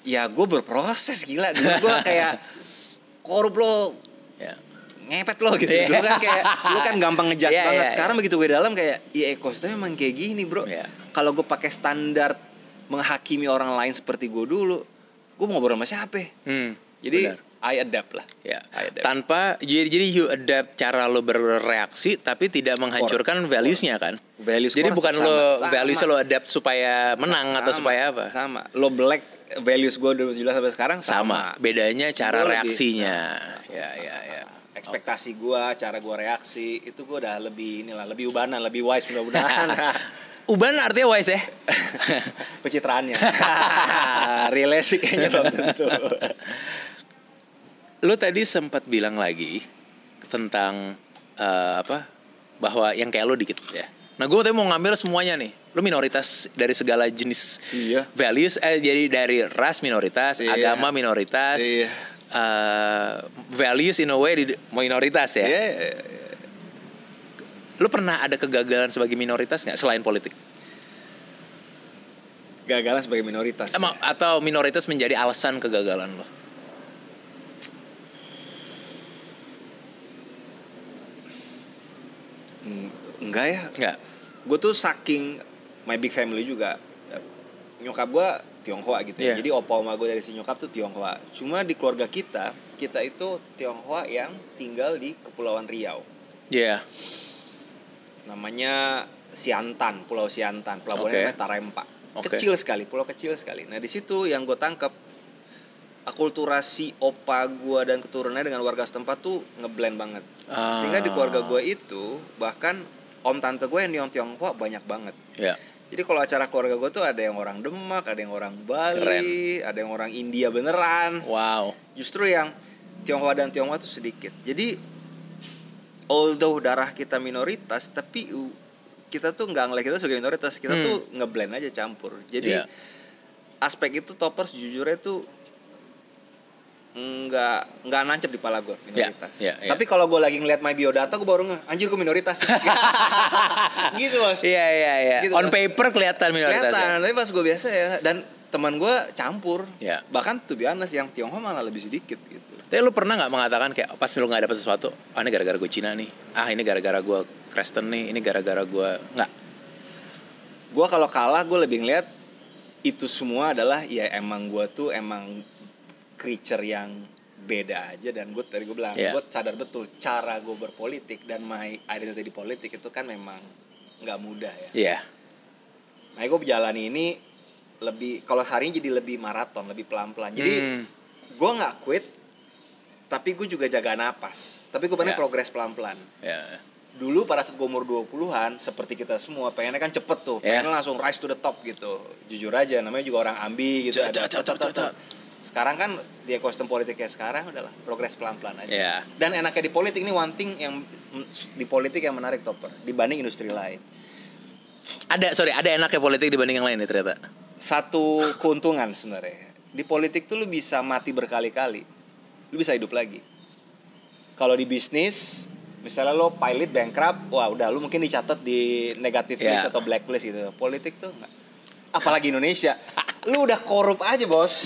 ya gue berproses gila. Dulu gue kayak korup lo. Ngepet lo gitu. Dulu kan kayak lu kan gampang ngejudge banget. Sekarang begitu gue dalam kayak ekosistem memang kayak gini, bro. Kalau gue pakai standar menghakimi orang lain seperti gue dulu, gue mau ngobrol sama siapa? Jadi I adapt lah.
Tanpa jadi you adapt cara lo bereaksi tapi tidak menghancurkan values-nya kan? Jadi bukan lo values lo adapt supaya menang atau supaya apa?
Sama. Lo black values gue 2017 sampai sekarang sama.
Bedanya cara reaksinya.
Ekspektasi gue, cara gue reaksi itu gue udah lebih ubanan, lebih wise mudah-mudahan.
Uban artinya wise ya?
Pencitraannya. Relasi kayaknya belum tentu.
Lo tadi sempat bilang lagi tentang bahwa yang kayak lo dikit ya. Nah gue tadi mau ngambil semuanya nih. Lo minoritas dari segala jenis values, jadi dari ras minoritas, agama minoritas. Values in a way di minoritas ya. Lu pernah ada kegagalan sebagai minoritas nggak selain politik?
Kegagalan sebagai minoritas.
Atau minoritas menjadi alasan kegagalan lo?
Enggak ya.
Enggak.
Gue tuh saking my big family juga. Nyokap gue Tionghoa gitu ya. Jadi opa oma gue dari si nyokap tuh Tionghoa. Cuma di keluarga kita itu Tionghoa yang tinggal di Kepulauan Riau. Namanya Siantan, Pulau Siantan. Pelabuhannya namanya Tarempa. Kecil sekali, pulau kecil sekali. Nah di situ yang gue tangkap akulturasi opa gue dan keturunannya dengan warga setempat tuh ngeblend banget. Sehingga di keluarga gue itu bahkan om tante gue yang Tionghoa banyak banget. Jadi kalau acara keluarga gue tuh ada yang orang Demak, ada yang orang Bali, ada yang orang India beneran.
Wow.
Justru yang Tionghoa dan Tionghoa tuh sedikit. Jadi although darah kita minoritas, tapi kita tuh nggak ngeliat kita sebagai minoritas, kita tuh ngeblend aja, campur. Jadi aspek itu Toppers jujurnya tuh nggak nancep di kepala gue minoritas. Tapi kalau gue lagi ngeliat my biodata, gue baru anjir gue minoritas. Gitu bos.
Iya. Gitu, on paper kelihatan minoritas.
Tapi pas gue biasa ya, dan teman gue campur. Bahkan tuh biasa yang Tionghoa malah lebih sedikit gitu.
Tapi lu pernah nggak mengatakan kayak pas lu nggak dapet sesuatu, ini gara-gara gue Cina nih, ini gara-gara gue Kristen nih, ini gara-gara gue nggak?
Gue kalau kalah gue lebih ngeliat itu semua adalah ya emang gue tuh emang creature yang beda aja, dan gue bilang gue sadar betul cara gue berpolitik dan my identity di politik itu kan memang nggak mudah ya. Nah gue berjalani ini lebih, kalau hari ini jadi lebih maraton, lebih pelan-pelan. Jadi gue nggak quit, tapi gue juga jaga napas. Tapi gue pengen progres pelan-pelan. Dulu pada saat gue umur 20-an, seperti kita semua, pengennya kan cepet tuh, pengen langsung rise to the top gitu. Jujur aja, namanya juga orang ambi gitu. Sekarang kan di ekosistem politik kayak sekarang udahlah progres pelan-pelan aja. Dan enaknya di politik ini one thing yang di politik yang menarik Topper dibanding industri lain.
Ada enaknya politik dibanding yang lain nih ternyata.
Satu keuntungan sebenarnya. Di politik tuh lu bisa mati berkali-kali. Lu bisa hidup lagi. Kalau di bisnis, misalnya lo pilot bankrupt, wah udah lu mungkin dicatat di negative list atau blacklist gitu. Politik tuh enggak. Apalagi Indonesia. Lu udah korup aja bos,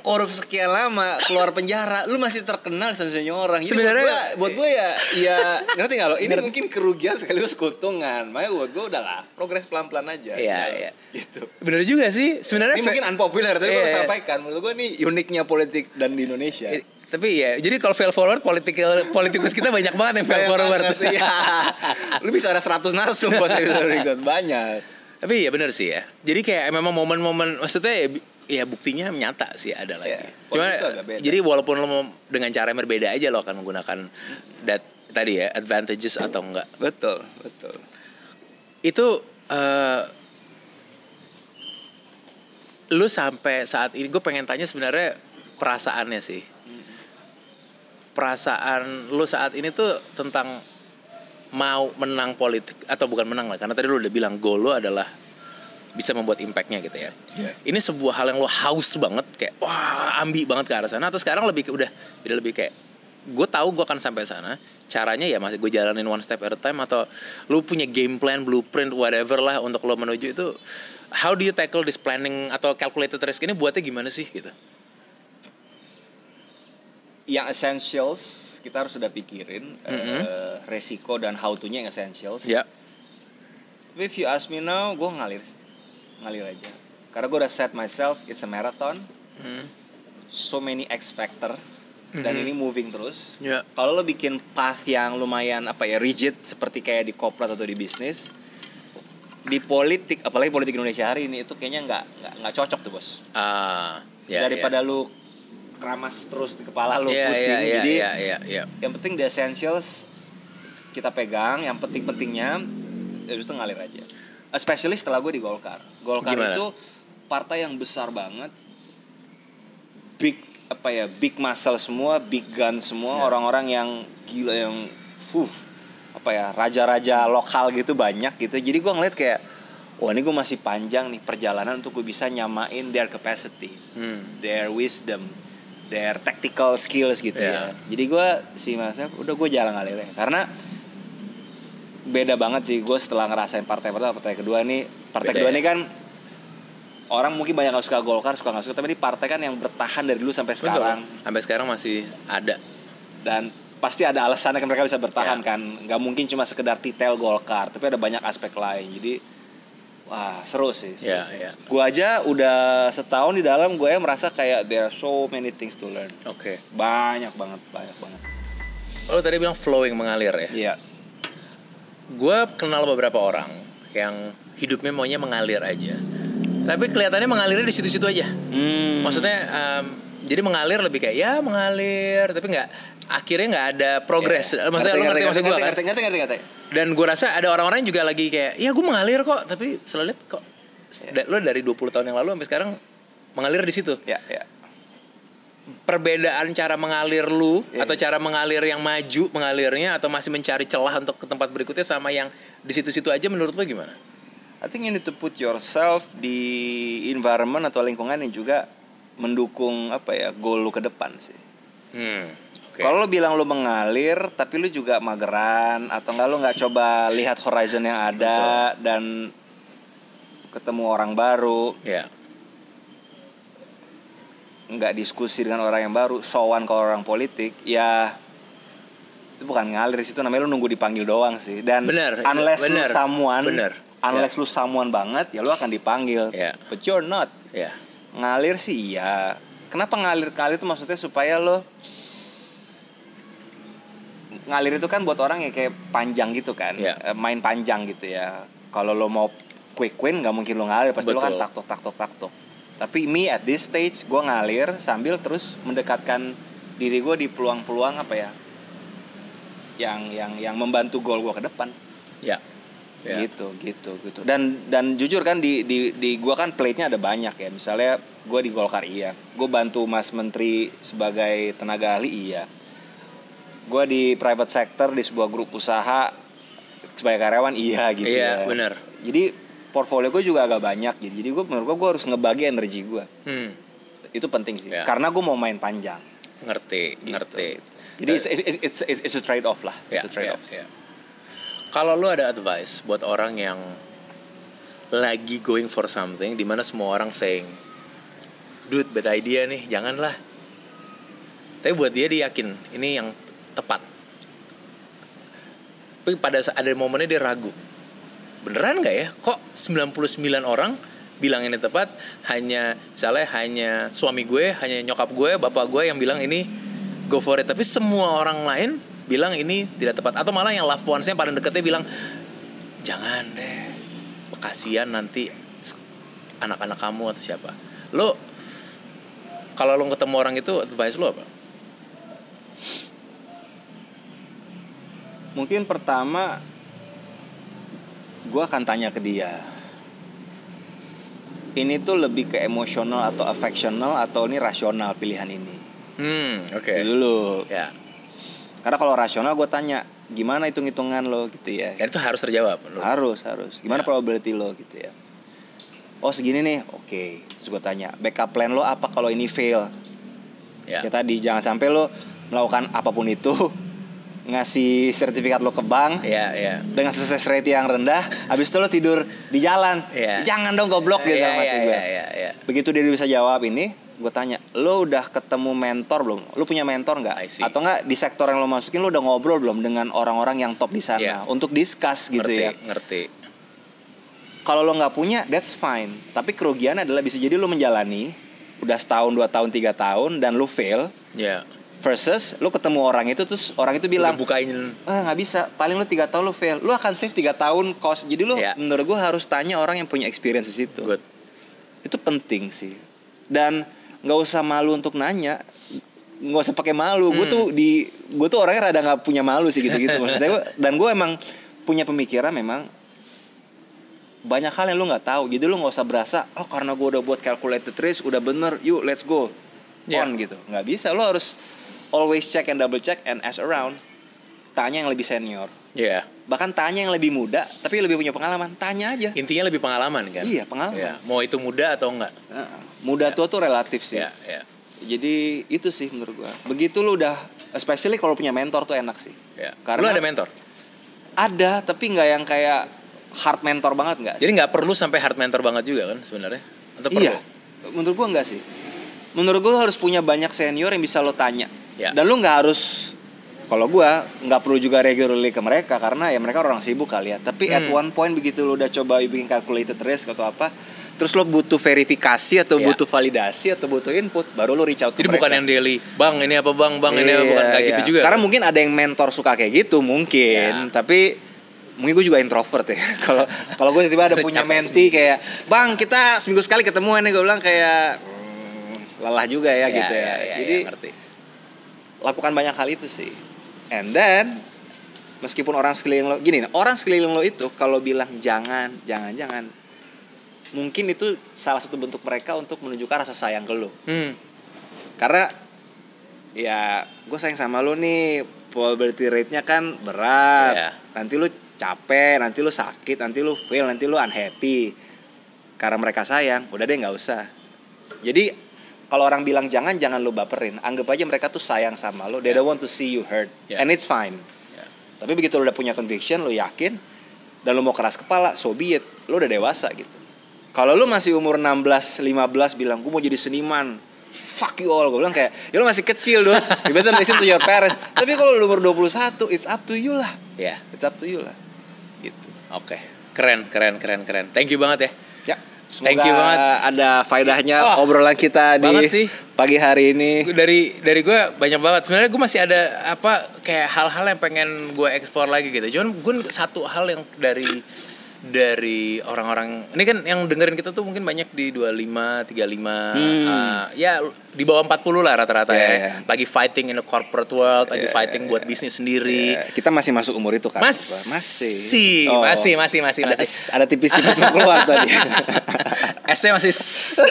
korup sekian lama, keluar penjara, lu masih terkenal satu-satunya orang. Sebenarnya buat gue ya ngerti nggak lo? Ini mungkin kerugian sekaligus keuntungan. Makanya buat gue udahlah, progres pelan-pelan aja.
Iya.
Gitu.
Bener juga sih. Sebenarnya
ini mungkin unpopular, tapi gue sampaikan. Menurut gue nih uniknya politik dan di Indonesia.
Tapi ya, jadi kalau fail forward politikus kita banyak banget yang fail forward.
Lu bisa ada 100 narsum bos episode banyak.
Tapi ya benar sih ya. Jadi kayak memang momen-momen, maksudnya ya buktinya nyata sih ada lagi. Cuma jadi walaupun lo mau dengan cara yang berbeda aja lo akan menggunakan tadi ya advantages atau enggak.
Betul.
Itu lu sampai saat ini, gue pengen tanya sebenarnya perasaannya sih. Perasaan lu saat ini tuh tentang mau menang politik atau bukan menang lah, karena tadi lu udah bilang goal lu adalah bisa membuat impactnya gitu ya. Ini sebuah hal yang lu haus banget, kayak wah ambi banget ke arah sana, atau sekarang lebih kayak gue tahu gue akan sampai sana, caranya ya masih gue jalanin one step at a time, atau lu punya game plan, blueprint, whatever lah untuk lo menuju itu. How do you tackle this planning atau calculated risk ini, buatnya gimana sih gitu?
Yang essentials kita harus sudah pikirin, resiko dan how to-nya yang essentials. Tapi if you ask me now, gue ngalir aja. Karena gue udah set myself, it's a marathon. So many X factor. Dan ini moving terus. Kalau lo bikin path yang lumayan rigid, seperti kayak di corporate atau di bisnis, di politik, apalagi politik Indonesia hari ini, itu kayaknya nggak cocok tuh bos. Daripada lu keramas terus di kepala lu pusing. Jadi yang penting the essentials kita pegang, yang penting-pentingnya habis itu ngalir aja. Especially setelah gue di Golkar. Golkar itu partai yang besar banget, big muscle semua, big gun semua, orang-orang yang gila, yang raja-raja lokal gitu banyak gitu. Jadi gue ngeliat kayak wah ini gue masih panjang nih perjalanan untuk gue bisa nyamain their capacity, their wisdom, their tactical skills gitu ya. Jadi gue udah gue jalan ngalir ya. Karena beda banget sih gue setelah ngerasain partai pertama, partai kedua nih. Partai kedua ini kan orang mungkin banyak gak suka Golkar, suka gak suka, tapi ini partai kan yang bertahan dari dulu sampai sekarang.
Sampai sekarang masih ada.
Dan pasti ada alasannya kan mereka bisa bertahan kan. Gak mungkin cuma sekedar titel Golkar, tapi ada banyak aspek lain. Jadi wah seru sih. Gue aja udah setahun di dalam, gue merasa kayak there are so many things to learn. Banyak banget.
Lo tadi bilang flowing, mengalir ya?
Iya.
Gue kenal beberapa orang yang hidupnya maunya mengalir aja, tapi kelihatannya mengalirnya di situ-situ aja. Maksudnya Jadi mengalir lebih kayak ya mengalir, tapi akhirnya nggak ada progres. Maksudnya lu ngerti maksud gue kan?
Ngerti.
Dan gue rasa ada orang-orang juga lagi kayak, ya gue mengalir kok, tapi selalu lihat kok lo dari 20 tahun yang lalu sampai sekarang mengalir di situ.
Ya.
Perbedaan cara mengalir lu atau cara mengalir yang maju mengalirnya atau masih mencari celah untuk ke tempat berikutnya sama yang di situ-situ aja menurut lo gimana?
I think you need to put yourself di environment atau lingkungan yang juga mendukung goal lu ke depan sih. Okay. Kalau lu bilang lu mengalir tapi lu juga mageran atau enggak, lu nggak coba lihat horizon yang ada. Betul. Dan ketemu orang baru, nggak diskusi dengan orang yang baru, sowan ke orang politik, ya itu bukan ngalir, itu namanya lu nunggu dipanggil doang sih. Dan unless lu someone banget, ya lu akan dipanggil. But you're not. Ngalir sih iya. Kenapa ngalir itu maksudnya supaya lo ngalir itu kan buat orang yang kayak panjang gitu kan, main panjang gitu ya. Kalau lo mau quick win nggak mungkin lo ngalir, pasti lo kan taktok. Tapi me at this stage gue ngalir sambil terus mendekatkan diri gue di peluang-peluang yang membantu goal gue ke depan. Gitu. Dan jujur kan di gue kan plate-nya ada banyak ya. Misalnya gue di Golkar iya, gue bantu Mas Menteri sebagai tenaga ahli iya, gue di private sector di sebuah grup usaha sebagai karyawan iya gitu.
Iya benar.
Jadi portfolio gue juga agak banyak. Jadi menurut gue harus ngebagi energi gue. Itu penting sih. Karena gue mau main panjang.
Ngerti.
Jadi it's a trade off lah. It's a trade off.
Kalau lu ada advice buat orang yang lagi going for something di mana semua orang saying, dude bad idea nih, janganlah. Tapi buat dia yakin ini yang tepat. Tapi pada saat ada momennya dia ragu. Beneran nggak ya? Kok 99 orang bilang ini tepat, hanya suami gue, hanya nyokap gue, bapak gue yang bilang ini go for it. Tapi semua orang lain bilang ini tidak tepat, atau malah yang loved ones-nya paling deketnya bilang jangan deh, kasihan nanti anak-anak kamu atau siapa. Lo kalau lo ketemu orang itu advice lo apa?
Mungkin pertama gue akan tanya ke dia, ini tuh lebih ke emosional atau affectional atau ini rasional pilihan ini.
Oke.
Dulu. Ya. Karena kalau rasional gue tanya gimana hitung-hitungan lo gitu ya.
Dan itu harus terjawab.
Harus. Gimana probability lo gitu ya. Oh segini nih, oke. Terus gue tanya backup plan lo apa kalau ini fail. Kayak tadi jangan sampai lo melakukan apapun itu, ngasih sertifikat lo ke bank dengan success rate yang rendah, habis itu lo tidur di jalan. Jangan dong goblok gitu mati gue. Begitu dia bisa jawab ini, gue tanya, lo udah ketemu mentor belum? Lo punya mentor nggak? Atau nggak di sektor yang lo masukin lo udah ngobrol belum dengan orang-orang yang top di sana untuk discuss gitu
ngerti.
Kalau lo nggak punya, that's fine. Tapi kerugian adalah bisa jadi lo menjalani udah setahun, 2 tahun, 3 tahun dan lo fail. Versus lo ketemu orang itu terus orang itu bilang nggak bisa, paling lo 3 tahun lo fail, lo akan save 3 tahun cost. Jadi lo menurut gue harus tanya orang yang punya experience di situ. Itu penting sih. Dan nggak usah malu untuk nanya, nggak usah pakai malu. Gue tuh orangnya rada nggak punya malu sih gitu maksudnya. Dan gue emang punya pemikiran memang banyak hal yang lo nggak tahu. Jadi lo nggak usah berasa karena gue udah buat calculated risk udah bener, yuk let's go on gitu. Nggak bisa, lo harus always check and double check and ask around. Tanya yang lebih senior. Bahkan tanya yang lebih muda tapi lebih punya pengalaman, tanya aja.
Intinya lebih pengalaman kan?
Iya, pengalaman.
Mau itu muda atau enggak?
Muda tua tuh relatif sih. Jadi itu sih menurut gua. Begitu lu udah, especially kalau punya mentor tuh enak sih.
Karena lu ada mentor?
Ada, tapi nggak yang kayak hard mentor banget nggak.
Jadi nggak perlu sampai hard mentor banget juga kan sebenarnya? Atau perlu?
Iya, menurut gua nggak sih. Menurut gua harus punya banyak senior yang bisa lo tanya. Dan lu nggak harus. Kalau gue nggak perlu juga regularly ke mereka karena ya mereka orang sibuk kali ya. Tapi at one point begitu lo udah coba bikin calculated risk atau apa, terus lo butuh verifikasi atau butuh validasi atau butuh input, baru lo reach out ke
mereka. Jadi bukan yang daily, bang ini apa bang ini apa, bukan kayak gitu juga.
Karena mungkin ada yang mentor suka kayak gitu mungkin, tapi mungkin gue juga introvert ya. Kalau gue tiba-tiba ada punya menti kayak, bang kita seminggu sekali ketemu nih, gue bilang kayak lelah juga ya gitu ya. Jadi
ngerti.
Lakukan banyak hal itu sih. And then meskipun orang sekeliling lo gini, orang sekeliling lo itu kalau bilang jangan, mungkin itu salah satu bentuk mereka untuk menunjukkan rasa sayang ke lo. Karena ya gue sayang sama lo nih, probability rate-nya kan berat. Nanti lo capek, nanti lo sakit, nanti lo fail, nanti lo unhappy. Karena mereka sayang, udah deh nggak usah. Jadi kalau orang bilang jangan lo baperin. Anggap aja mereka tuh sayang sama lo. They don't want to see you hurt, and it's fine. Tapi begitu lo udah punya conviction, lo yakin, dan lo mau keras kepala, so be it. Lo udah dewasa gitu. Kalau lo masih umur 16, 15 bilang gue mau jadi seniman, fuck you all. Gue bilang kayak, ya lo masih kecil dong. You better listen to your parents. Tapi kalau lo umur 21, it's up to you lah. It's up to you lah. Gitu.
Oke. Keren. Thank you banget ya.
Semoga
thank you banget.
Ada faedahnya obrolan kita di pagi hari ini.
Dari gue banyak banget. Sebenarnya gue masih ada kayak hal-hal yang pengen gue explore lagi gitu. Cuman gue satu hal yang dari orang-orang ini kan yang dengerin kita tuh mungkin banyak di 25, 35 ya di bawah 40 lah rata-rata ya. Lagi fighting in the corporate world, lagi fighting buat bisnis sendiri.
Kita masih masuk umur itu kan?
Masih.
Ada tipis-tipis mau keluar tadi.
S-nya masih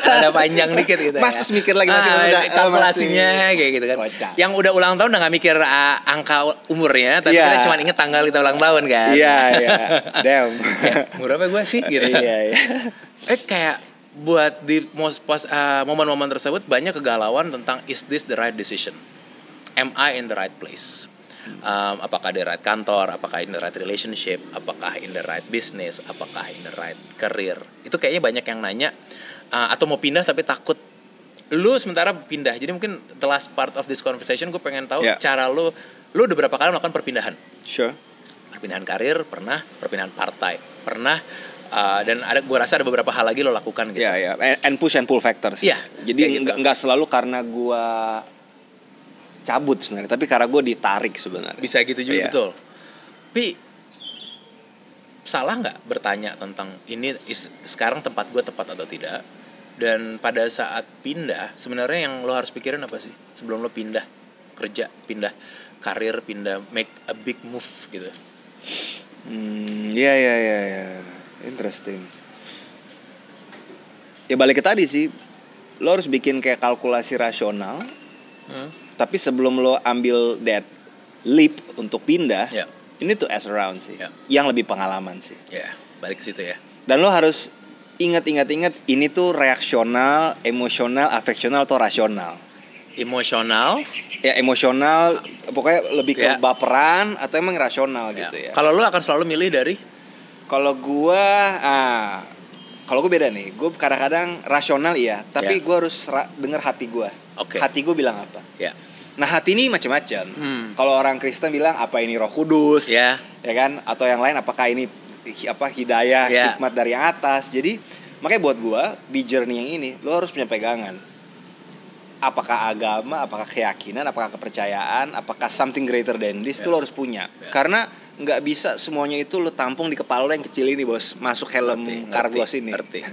ada panjang dikit gitu.
Mas terus mikir lagi masih
kalkulasinya kayak gitu kan. Kocak. Yang udah ulang tahun udah gak mikir angka umurnya, tapi kita cuma inget tanggal kita ulang tahun kan.
Iya. Damn.
Umur apa gue sih gitu.
Iya.
Kayak buat di momen-momen tersebut banyak kegalauan tentang is this the right decision? Am I in the right place? Apakah di right kantor, apakah in the right relationship, apakah in the right business, apakah in the right career? Itu kayaknya banyak yang nanya atau mau pindah tapi takut. Lu sementara pindah, jadi mungkin the last part of this conversation gue pengen tahu cara lu udah berapa kali melakukan perpindahan?
Sure.
Perpindahan karir pernah, perpindahan partai pernah, dan gue rasa ada beberapa hal lagi lo lakukan gitu.
Iya. And push and pull factors.
Iya.
Jadi nggak selalu karena gue cabut sebenarnya, tapi karena gue ditarik sebenarnya.
Bisa gitu juga, betul. Tapi salah nggak bertanya tentang ini sekarang tempat gue tepat atau tidak? Dan pada saat pindah, sebenarnya yang lo harus pikirin apa sih sebelum lo pindah kerja, pindah karir, pindah make a big move gitu?
Iya. Interesting. Ya balik ke tadi sih, lo harus bikin kayak kalkulasi rasional. Tapi sebelum lo ambil that leap untuk pindah, ini tuh ask around sih, yang lebih pengalaman sih.
Balik ke situ ya.
Dan lo harus ingat, ini tuh reaksional, emosional, afeksional atau rasional.
Emosional?
Ya emosional, pokoknya lebih ke baperan atau emang rasional gitu ya.
Kalau lo akan selalu milih dari?
Kalau gue beda nih. Gue kadang-kadang rasional tapi gue harus denger hati gue. Hati gue bilang apa? Nah hati ini macam-macam. Kalau orang Kristen bilang apa ini Roh Kudus, ya kan? Atau yang lain apakah ini hidayah, hikmat dari yang atas. Jadi makanya buat gue di journey yang ini lo harus punya pegangan. Apakah agama, apakah keyakinan, apakah kepercayaan, apakah something greater than this, itu lo harus punya. Karena nggak bisa semuanya itu lo tampung di kepala lo yang kecil ini bos, masuk helm Carglass ini.
Ngerti.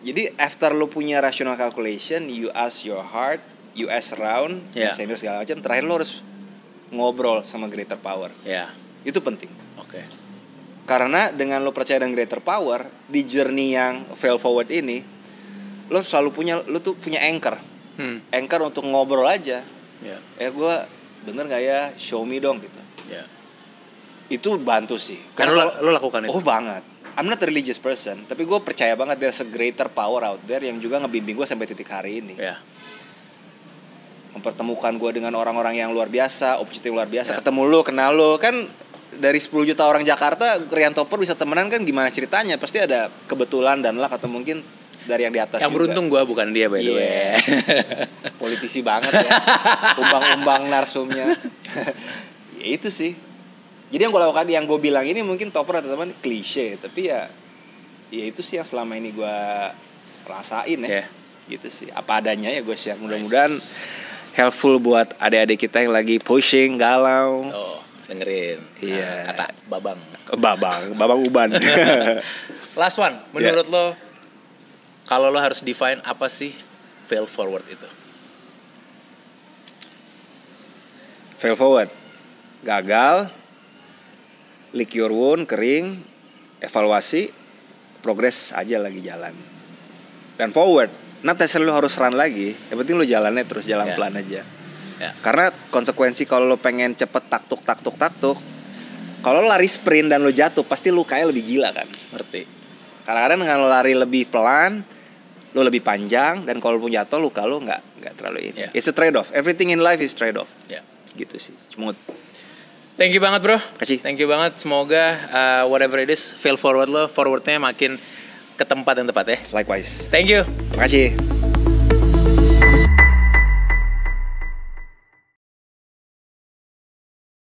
Jadi after lo punya rational calculation, you ask your heart, you ask around, senior segala macam. Terakhir lo harus ngobrol sama greater power. Itu penting. Karena dengan lo percaya dengan greater power di journey yang fail forward ini, lo selalu punya anchor. Anchor untuk ngobrol aja. Gue bener nggak ya, show me dong gitu. Itu bantu sih.
Karena lo lakukan itu.
Oh banget. I'm not a religious person, tapi gue percaya banget there's a greater power out there yang juga ngebimbing gue sampai titik hari ini. Mempertemukan gue dengan orang-orang yang luar biasa, opportunity luar biasa. Ketemu lo, kenal lo, kan dari 10 juta orang Jakarta, Rian Topper bisa temenan kan gimana ceritanya? Pasti ada kebetulan dan luck atau mungkin dari yang di atas.
Yang beruntung gue bukan dia by the way.
Politisi banget ya. Umbang-umbang narsumnya. Ya itu sih. Jadi yang gue lakukan, yang gue bilang ini mungkin Topper atau teman klise, tapi ya itu sih yang selama ini gue rasain ya. Gitu sih. Apa adanya ya gue share. Mudah-mudahan helpful buat adik-adik kita yang lagi pushing, galau.
Dengerin. Kata Babang
Uban.
Last one, menurut lo kalau lo harus define apa sih fail forward itu?
Fail forward, gagal, lick your wound, kering, evaluasi, progres aja lagi jalan. Dan forward, not necessarily lu harus run lagi, yang penting lu jalannya terus jalan pelan aja. Karena konsekuensi kalau lu pengen cepet taktuk, kalau lari sprint dan lu jatuh, pasti lu kayak lebih gila kan.
Ngerti.
Kadang-kadang dengan lu lari lebih pelan, lu lebih panjang, dan kalau lu jatuh luka lu nggak terlalu ini. It's a trade off. Everything in life is trade off. Gitu sih. Cuma
thank you banget bro.
Kasih.
Thank you banget. Semoga whatever it is, fail forward lo, forwardnya makin ke tempat yang tepat ya.
Likewise.
Thank you.
Makasih.